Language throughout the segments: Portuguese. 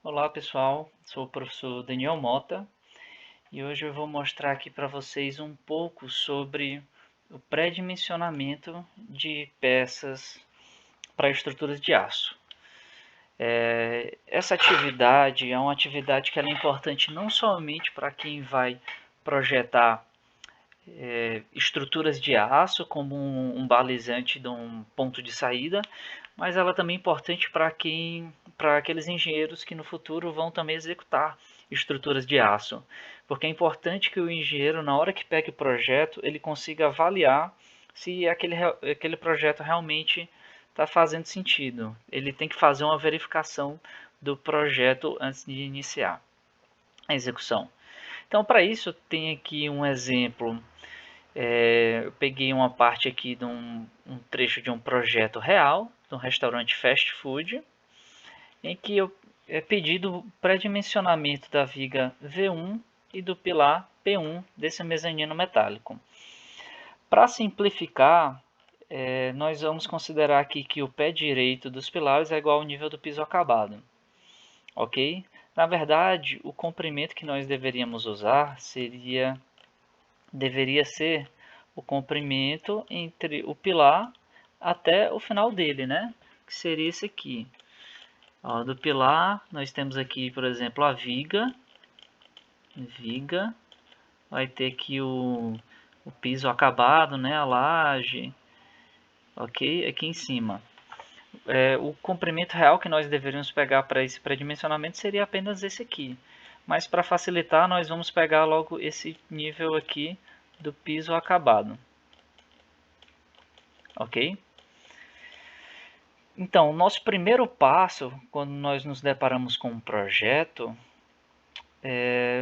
Olá pessoal, sou o professor Daniel Mota e hoje eu vou mostrar aqui para vocês um pouco sobre o pré-dimensionamento de peças para estruturas de aço. Essa atividade é uma atividade que ela é importante não somente para quem vai projetar estruturas de aço como um balizante de um ponto de saída, mas ela também é importante para aqueles engenheiros que no futuro vão também executar estruturas de aço, porque é importante que o engenheiro, na hora que pega o projeto, ele consiga avaliar se aquele projeto realmente está fazendo sentido. Ele tem que fazer uma verificação do projeto antes de iniciar a execução. Então, para isso, tem aqui um exemplo. Eu peguei uma parte aqui de um trecho de um projeto real, de um restaurante fast food, em que eu pedi do pré-dimensionamento da viga V1 e do pilar P1 desse mezanino metálico. Para simplificar, nós vamos considerar aqui que o pé direito dos pilares é igual ao nível do piso acabado, ok? Na verdade, o comprimento que nós deveríamos usar deveria ser o comprimento entre o pilar até o final dele, né? Que seria esse aqui. Ó, do pilar, nós temos aqui, por exemplo, a viga. Vai ter aqui o piso acabado, né? A laje. Ok? Aqui em cima. O comprimento real que nós deveríamos pegar para esse pré-dimensionamento seria apenas esse aqui. Mas para facilitar, nós vamos pegar logo esse nível aqui do piso acabado. Ok? Então, o nosso primeiro passo, quando nós nos deparamos com um projeto,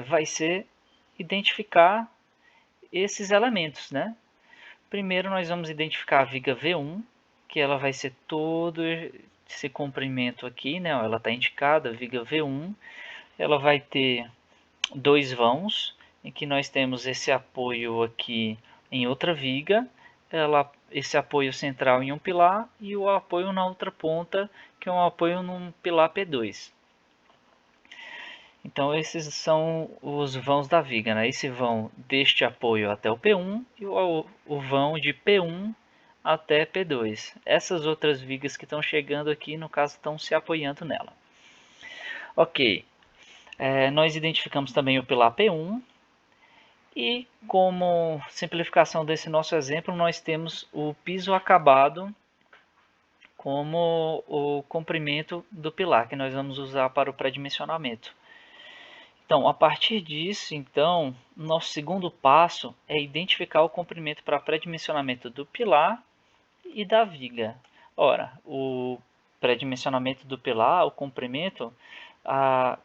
vai ser identificar esses elementos, né? Primeiro nós vamos identificar a viga V1, que ela vai ser todo esse comprimento aqui, né? Ela está indicada, viga V1. Ela vai ter dois vãos, em que nós temos esse apoio aqui em outra viga, esse apoio central em um pilar e o apoio na outra ponta, que é um apoio num pilar P2. Então esses são os vãos da viga, né? Esse vão deste apoio até o P1 e o vão de P1 até P2. Essas outras vigas que estão chegando aqui, no caso, estão se apoiando nela. Ok, nós identificamos também o pilar P1 e, como simplificação desse nosso exemplo, nós temos o piso acabado como o comprimento do pilar que nós vamos usar para o pré-dimensionamento. Então, a partir disso, então, nosso segundo passo é identificar o comprimento para pré-dimensionamento do pilar e da viga. Ora, o pré-dimensionamento do pilar, o comprimento,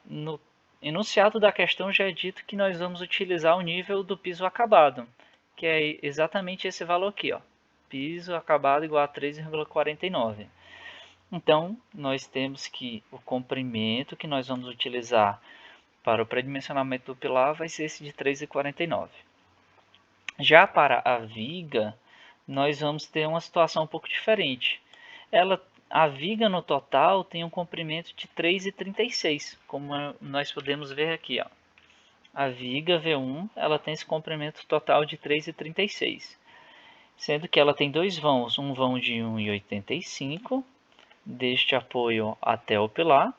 no enunciado da questão já é dito que nós vamos utilizar o nível do piso acabado, que é exatamente esse valor aqui, ó, piso acabado igual a 3,49. Então, nós temos que o comprimento que nós vamos utilizar para o pré-dimensionamento do pilar vai ser esse de 3,49. Já para a viga, nós vamos ter uma situação um pouco diferente. A viga no total tem um comprimento de 3,36, como nós podemos ver aqui. Ó. A viga V1 ela tem esse comprimento total de 3,36, sendo que ela tem dois vãos, um vão de 1,85 deste apoio até o pilar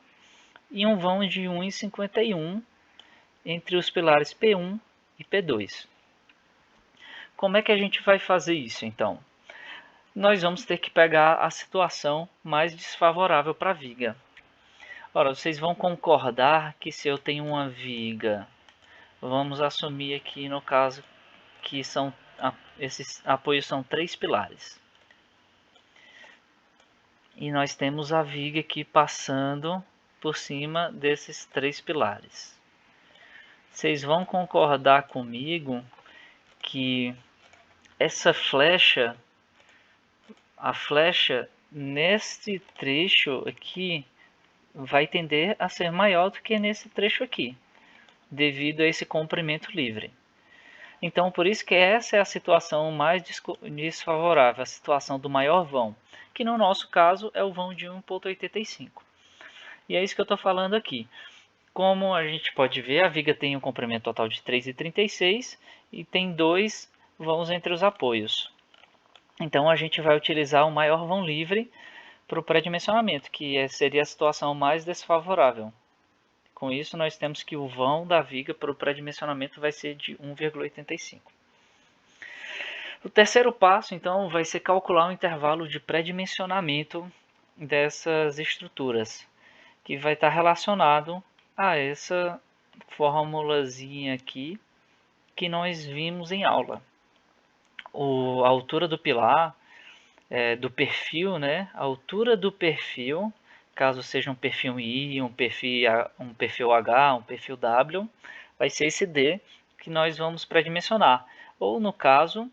e um vão de 1,51 entre os pilares P1 e P2. Como é que a gente vai fazer isso então? Nós vamos ter que pegar a situação mais desfavorável para a viga. Ora, vocês vão concordar que se eu tenho uma viga, vamos assumir aqui no caso que esses apoios são 3 pilares. E nós temos a viga aqui passando por cima desses 3 pilares. Vocês vão concordar comigo que essa flecha, a flecha neste trecho aqui vai tender a ser maior do que nesse trecho aqui, devido a esse comprimento livre. Então, por isso que essa é a situação mais desfavorável, a situação do maior vão, que no nosso caso é o vão de 1,85. E é isso que eu estou falando aqui. Como a gente pode ver, a viga tem um comprimento total de 3,36 e tem 2 vãos entre os apoios. Então a gente vai utilizar o maior vão livre para o pré-dimensionamento, que seria a situação mais desfavorável. Com isso, nós temos que o vão da viga para o pré-dimensionamento vai ser de 1,85. O terceiro passo, então, vai ser calcular o intervalo de pré-dimensionamento dessas estruturas, que vai estar relacionado a essa formulazinha aqui que nós vimos em aula. A altura do pilar, do perfil, né? A altura do perfil, caso seja um perfil I, um perfil H, um perfil W, vai ser esse D que nós vamos pré-dimensionar. Ou no caso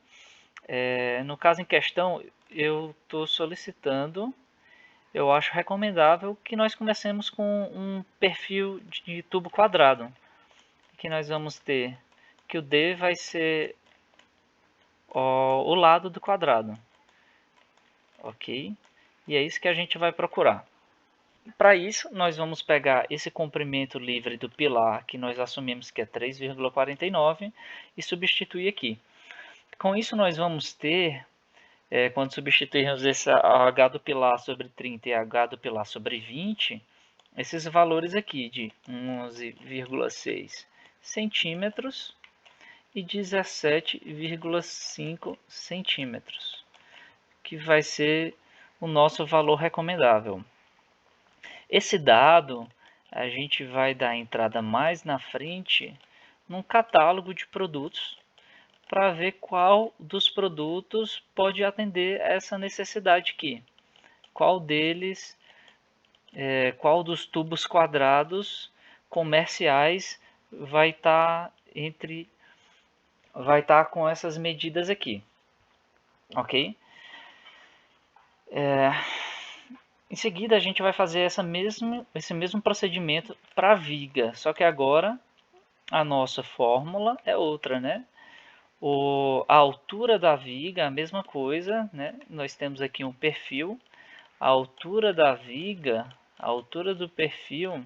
em questão, eu estou solicitando, eu acho recomendável que nós comecemos com um perfil de tubo quadrado, que nós vamos ter que o D vai ser o lado do quadrado, ok? E é isso que a gente vai procurar. Para isso, nós vamos pegar esse comprimento livre do pilar, que nós assumimos que é 3,49, e substituir aqui. Com isso, nós vamos ter, quando substituirmos esse H do pilar sobre 30 e H do pilar sobre 20, esses valores aqui de 11,6 centímetros e 17,5 centímetros, que vai ser o nosso valor recomendável. Esse dado a gente vai dar entrada mais na frente num catálogo de produtos para ver qual dos produtos pode atender essa necessidade aqui. Qual deles, qual dos tubos quadrados comerciais vai estar com essas medidas aqui, ok? Em seguida a gente vai fazer esse mesmo procedimento para a viga, só que agora a nossa fórmula é outra, né? A altura da viga, a mesma coisa, né? Nós temos aqui um perfil, a altura da viga, a altura do perfil,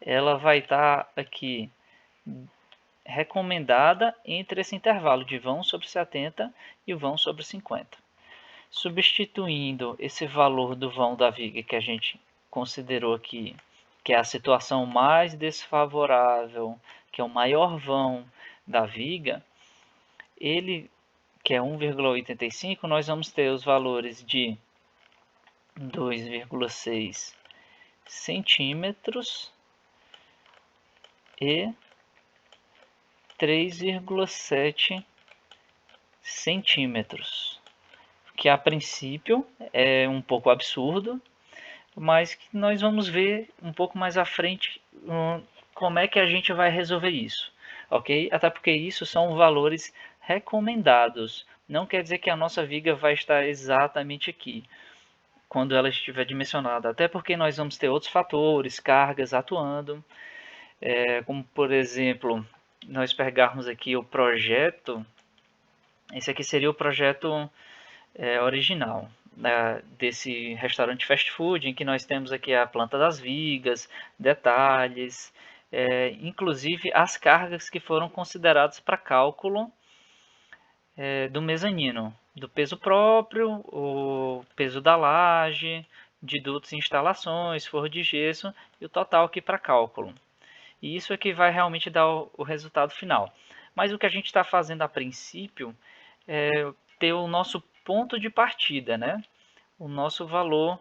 ela vai estar aqui recomendada entre esse intervalo de vão sobre 70 e o vão sobre 50. Substituindo esse valor do vão da viga que a gente considerou aqui, que é a situação mais desfavorável, que é o maior vão da viga, ele, que é 1,85, nós vamos ter os valores de 2,6 centímetros e 3,7 centímetros, que a princípio é um pouco absurdo, mas que nós vamos ver um pouco mais à frente como é que a gente vai resolver isso, ok? Até porque isso são valores recomendados, não quer dizer que a nossa viga vai estar exatamente aqui quando ela estiver dimensionada, até porque nós vamos ter outros fatores, cargas atuando, como por exemplo, nós pegarmos aqui o projeto, esse aqui seria o projeto original desse restaurante fast food, em que nós temos aqui a planta das vigas, detalhes, inclusive as cargas que foram consideradas para cálculo do mezanino, do peso próprio, o peso da laje, de dutos e instalações, forro de gesso e o total aqui para cálculo. E isso é que vai realmente dar o resultado final. Mas o que a gente está fazendo a princípio é ter o nosso ponto de partida, né? O nosso valor,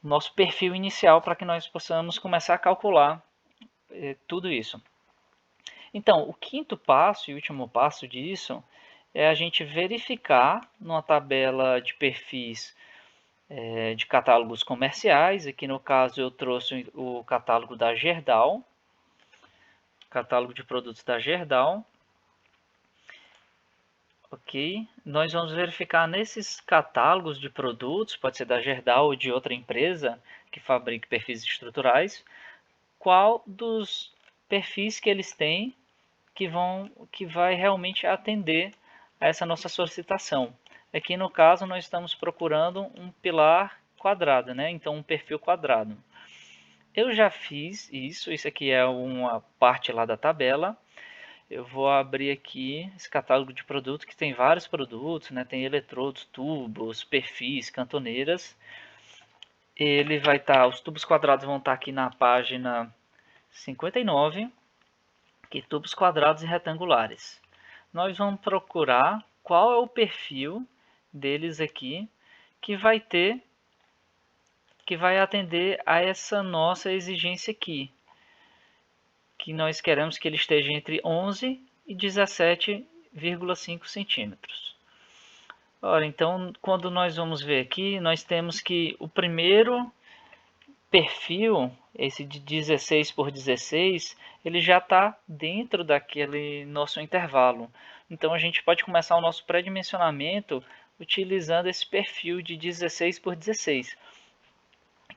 o nosso perfil inicial para que nós possamos começar a calcular tudo isso. Então, o quinto passo e último passo disso é a gente verificar numa tabela de perfis de catálogos comerciais. Aqui no caso eu trouxe o catálogo da Gerdau, catálogo de produtos da Gerdau. Ok, nós vamos verificar nesses catálogos de produtos, pode ser da Gerdau ou de outra empresa que fabrique perfis estruturais, qual dos perfis que eles têm que vai realmente atender a essa nossa solicitação. Aqui no caso nós estamos procurando um pilar quadrada, né? Então um perfil quadrado. Eu já fiz isso aqui é uma parte lá da tabela. Eu vou abrir aqui esse catálogo de produto que tem vários produtos, né? Tem eletrodos, tubos, perfis, cantoneiras. Ele vai estar, os tubos quadrados vão estar aqui na página 59, que tubos quadrados e retangulares. Nós vamos procurar qual é o perfil deles aqui que vai atender a essa nossa exigência aqui, que nós queremos que ele esteja entre 11 e 17,5 centímetros. Ora, então, quando nós vamos ver aqui, nós temos que o primeiro perfil, esse de 16 por 16, ele já está dentro daquele nosso intervalo. Então, a gente pode começar o nosso pré-dimensionamento utilizando esse perfil de 16 por 16,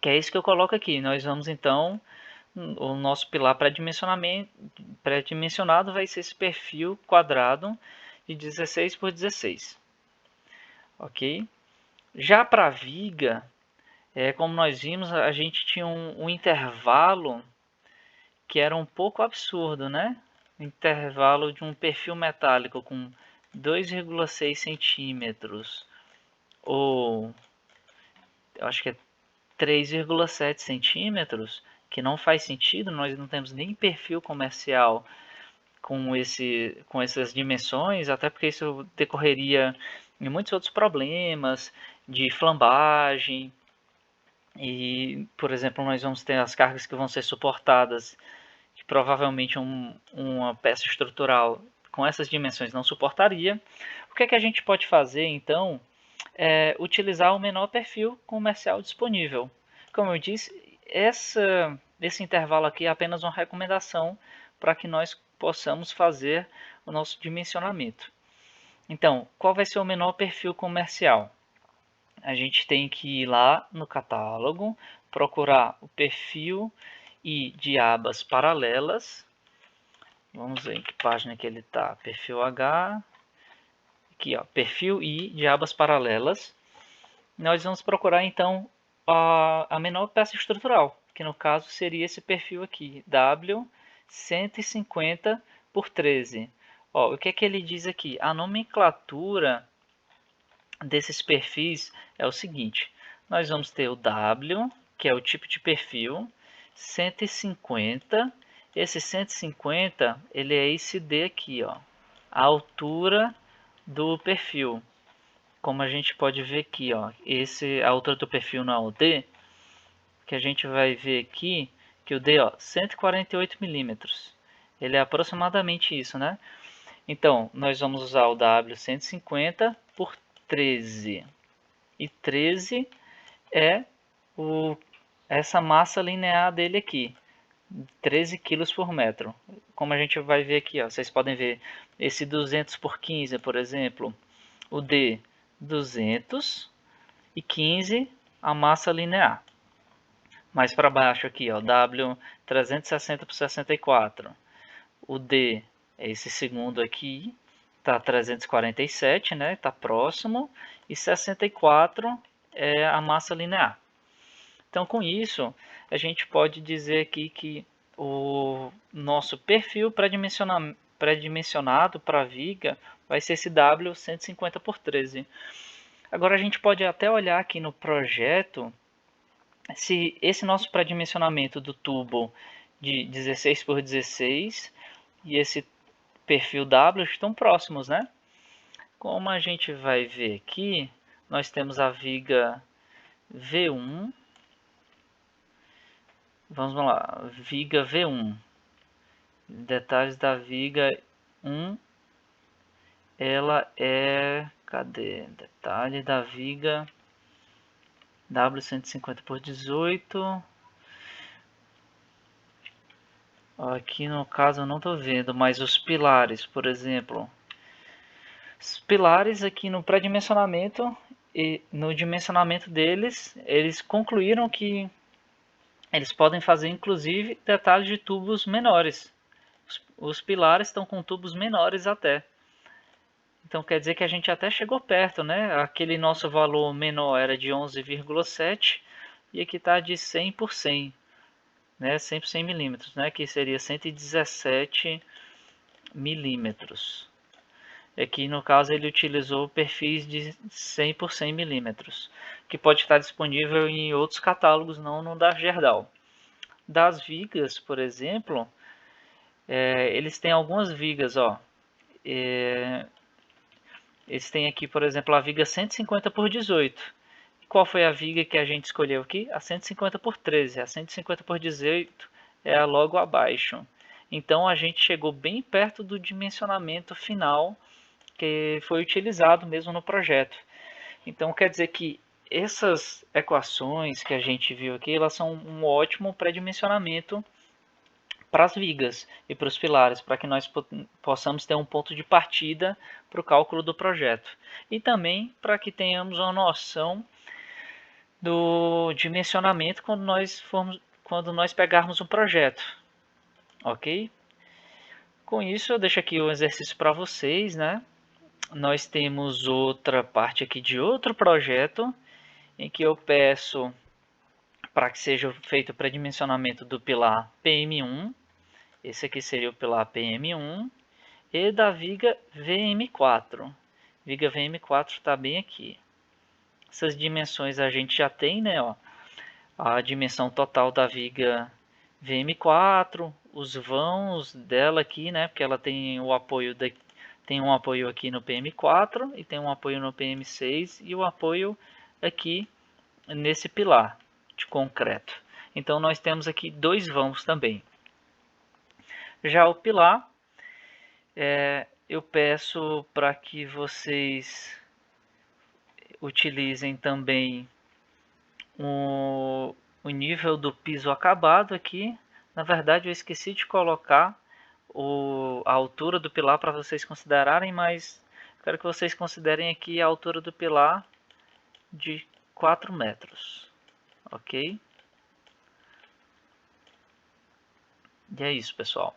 que é isso que eu coloco aqui. Nós vamos, então, o nosso pilar pré-dimensionado vai ser esse perfil quadrado de 16 por 16. Ok? Já para a viga, como nós vimos, a gente tinha um intervalo que era um pouco absurdo, né? Intervalo de um perfil metálico com 2,6 centímetros ou eu acho que é 3,7 centímetros, que não faz sentido, nós não temos nem perfil comercial com essas dimensões, até porque isso decorreria em muitos outros problemas de flambagem. E, por exemplo, nós vamos ter as cargas que vão ser suportadas, que provavelmente uma peça estrutural com essas dimensões não suportaria. O que é que a gente pode fazer, então? É utilizar o menor perfil comercial disponível. Como eu disse, esse intervalo aqui é apenas uma recomendação para que nós possamos fazer o nosso dimensionamento. Então, qual vai ser o menor perfil comercial? A gente tem que ir lá no catálogo, procurar o perfil I de abas paralelas. Vamos ver em que página que ele está. Perfil H. Aqui, ó, perfil I de abas paralelas. Nós vamos procurar então a menor peça estrutural, que no caso seria esse perfil aqui, W 150 por 13. Ó, o que é que ele diz aqui? A nomenclatura desses perfis é o seguinte: nós vamos ter o W, que é o tipo de perfil, 150. Esse 150 ele é esse D aqui, ó, a altura do perfil. Como a gente pode ver aqui, ó, a altura do perfil não é o D, que a gente vai ver aqui que o D, ó, 148 milímetros. Ele é aproximadamente isso, né? Então, nós vamos usar o W 150 por 13. E 13 é essa massa linear dele aqui, 13 kg por metro. Como a gente vai ver aqui, ó, vocês podem ver esse 200 por 15, por exemplo, o D 200 e 15 a massa linear. Mais para baixo aqui, ó, W 360 por 64. O D é esse segundo aqui, tá 347, né? Tá próximo, e 64 é a massa linear. Então, com isso, a gente pode dizer aqui que o nosso perfil pré-dimensionado para a viga vai ser esse W 150 por 13. Agora, a gente pode até olhar aqui no projeto se esse nosso pré-dimensionamento do tubo de 16 por 16 e esse perfil W estão próximos, né? Como a gente vai ver aqui, nós temos a viga V1. Vamos lá, viga V1. Detalhes da viga 1. Ela é... Cadê? Detalhe da viga W150 por 18. Aqui no caso eu não estou vendo, mas os pilares, por exemplo. Os pilares aqui no pré-dimensionamento e no dimensionamento deles, eles concluíram que eles podem fazer inclusive detalhes de tubos menores. Os pilares estão com tubos menores até. Então quer dizer que a gente até chegou perto, né? Aquele nosso valor menor era de 11,7 e aqui está de 100 por 100, né? 100 por 100 milímetros, né? Que seria 117 milímetros. Aqui no caso ele utilizou perfis de 100 por 100 milímetros, que pode estar disponível em outros catálogos, não no da Gerdau. Das vigas, por exemplo, eles têm algumas vigas, ó. Eles têm aqui, por exemplo, a viga 150 por 18. Qual foi a viga que a gente escolheu aqui? A 150 por 13. A 150 por 18 é a logo abaixo. Então a gente chegou bem perto do dimensionamento final que foi utilizado mesmo no projeto. Então quer dizer que essas equações que a gente viu aqui, elas são um ótimo pré-dimensionamento para as vigas e para os pilares, para que nós possamos ter um ponto de partida para o cálculo do projeto. E também para que tenhamos uma noção do dimensionamento quando nós pegarmos um projeto, ok? Com isso eu deixo aqui o exercício para vocês, né? Nós temos outra parte aqui de outro projeto em que eu peço para que seja feito o pré-dimensionamento do pilar PM1. Esse aqui seria o pilar PM1 e da viga VM4. Viga VM4 está bem aqui. Essas dimensões a gente já tem, né? Ó, a dimensão total da viga VM4, os vãos dela aqui, né? Porque ela tem o apoio tem um apoio aqui no PM4 e tem um apoio no PM6 e o apoio aqui nesse pilar de concreto. Então nós temos aqui dois vãos também. Já o pilar, eu peço para que vocês utilizem também o nível do piso acabado aqui. Na verdade eu esqueci de colocar a altura do pilar para vocês considerarem, mas quero que vocês considerem aqui a altura do pilar de 4 metros, ok? E é isso, pessoal.